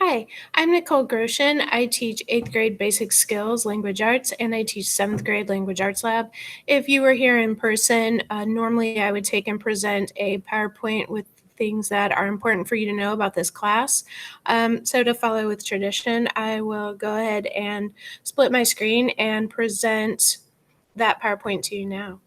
Hi, I'm Nicole Groeschen. I teach eighth grade basic skills, language arts, and I teach seventh grade language arts lab. If you were here in person, normally I would take and present a PowerPoint with things that are important for you to know about this class. So to follow with tradition, I will go ahead and split my screen and present that PowerPoint to you now.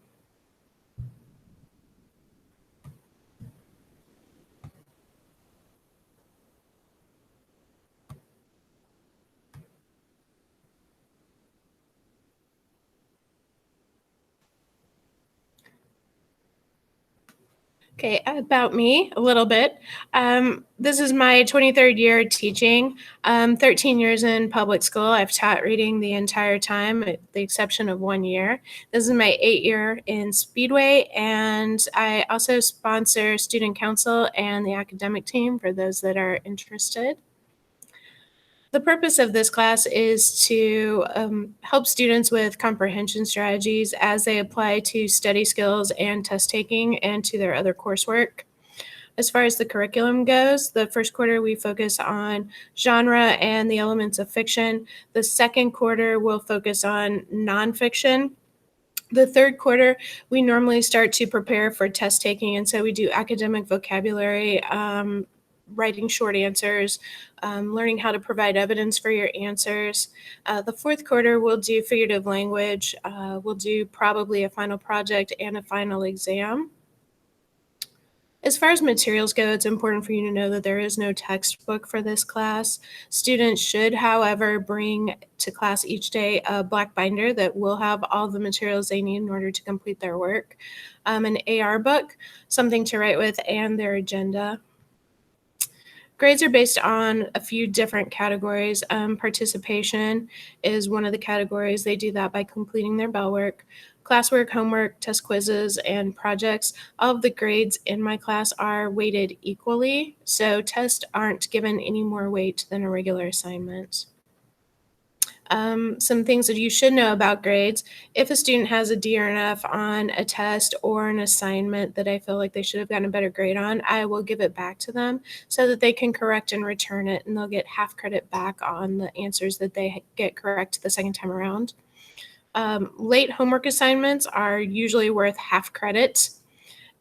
Okay, about me a little bit. This is my 23rd year teaching, 13 years in public school. I've taught reading the entire time, with the exception of 1 year. This is my 8th year in Speedway, and I also sponsor student council and the academic team for those that are interested. The purpose of this class is to help students with comprehension strategies as they apply to study skills and test taking and to their other coursework. As far as the curriculum goes, the first quarter we focus on genre and the elements of fiction. The second quarter will focus on nonfiction. The third quarter, we normally start to prepare for test taking, and so we do academic vocabulary, writing short answers, learning how to provide evidence for your answers. The fourth quarter, we'll do figurative language. We'll do probably a final project and a final exam. As far as materials go, it's important for you to know that there is no textbook for this class. Students should, however, bring to class each day a black binder that will have all the materials they need in order to complete their work, an AR book, something to write with, and their agenda. Grades are based on a few different categories. Participation is one of the categories. They do that by completing their bell work. Classwork, homework, test quizzes, and projects. All of the grades in my class are weighted equally, so tests aren't given any more weight than a regular assignment. Some things that you should know about grades. If a student has a D or an F on a test or an assignment that I feel like they should have gotten a better grade on, I will give it back to them so that they can correct and return it, and they'll get half credit back on the answers that they get correct the second time around. Late homework assignments are usually worth half credit.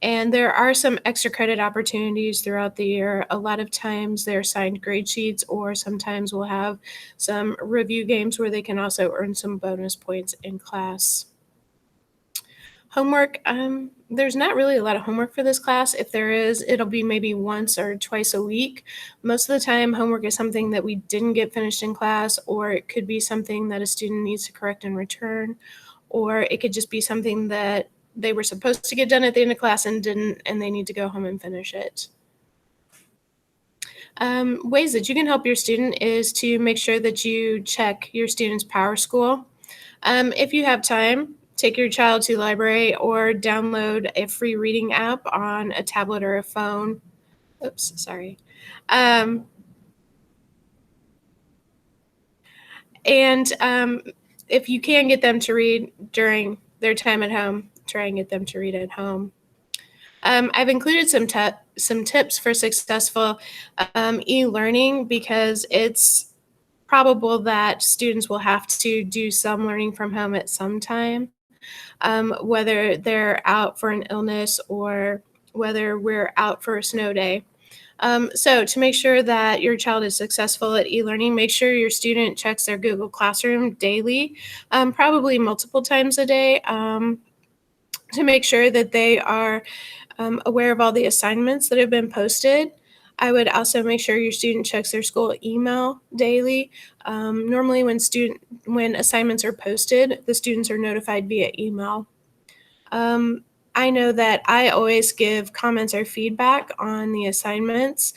And there are some extra credit opportunities throughout the year. A lot of times they're signed grade sheets, or sometimes we'll have some review games where they can also earn some bonus points in class. Homework, there's not really a lot of homework for this class. If there is, it'll be maybe once or twice a week. Most of the time, homework is something that we didn't get finished in class, or it could be something that a student needs to correct and return, or it could just be something that they were supposed to get done at the end of class and didn't, and they need to go home and finish it. Ways that you can help your student is to make sure that you check your student's Power School. If you have time, take your child to the library or download a free reading app on a tablet or a phone. Oops, sorry. Um, and if you can get them to read during their time at home, try and get them to read at home. I've included some tips for successful e-learning because it's probable that students will have to do some learning from home at some time, whether they're out for an illness or whether we're out for a snow day. So to make sure that your child is successful at e-learning, make sure your student checks their Google Classroom daily, probably multiple times a day, to make sure that they are aware of all the assignments that have been posted. I would also make sure your student checks their school email daily. Normally when assignments are posted, the students are notified via email. I know that I always give comments or feedback on the assignments.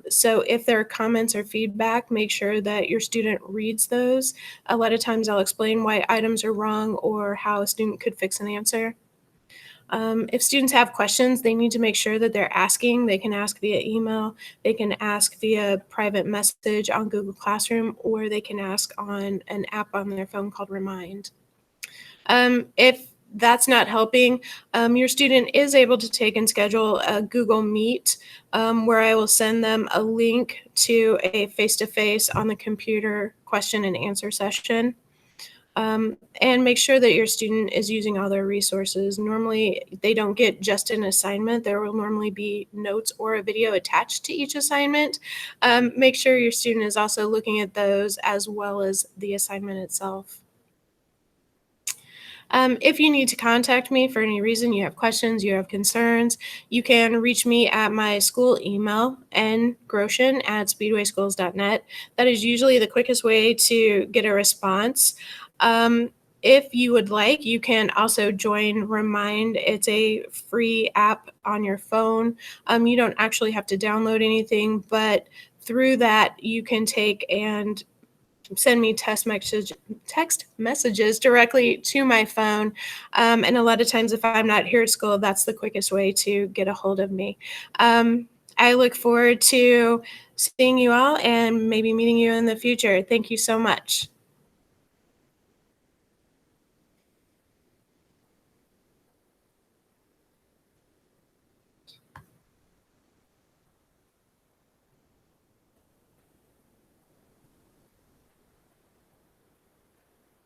So if there are comments or feedback, make sure that your student reads those. A lot of times I'll explain why items are wrong or how a student could fix an answer. If students have questions, they need to make sure that they're asking. They can ask via email, they can ask via private message on Google Classroom, or they can ask on an app on their phone called Remind. If that's not helping, your student is able to take and schedule a Google Meet, where I will send them a link to a face-to-face on the computer question and answer session. And make sure that your student is using all their resources. Normally, they don't get just an assignment. There will normally be notes or a video attached to each assignment. Make sure your student is also looking at those as well as the assignment itself. If you need to contact me for any reason, you have questions, you have concerns, you can reach me at my school email, ngroschen@speedwayschools.net. That is usually the quickest way to get a response. If you would like, you can also join Remind. It's a free app on your phone. You don't actually have to download anything, but through that, you can take and send me text messages directly to my phone. And a lot of times, if I'm not here at school, that's the quickest way to get a hold of me. I look forward to seeing you all and maybe meeting you in the future. Thank you so much.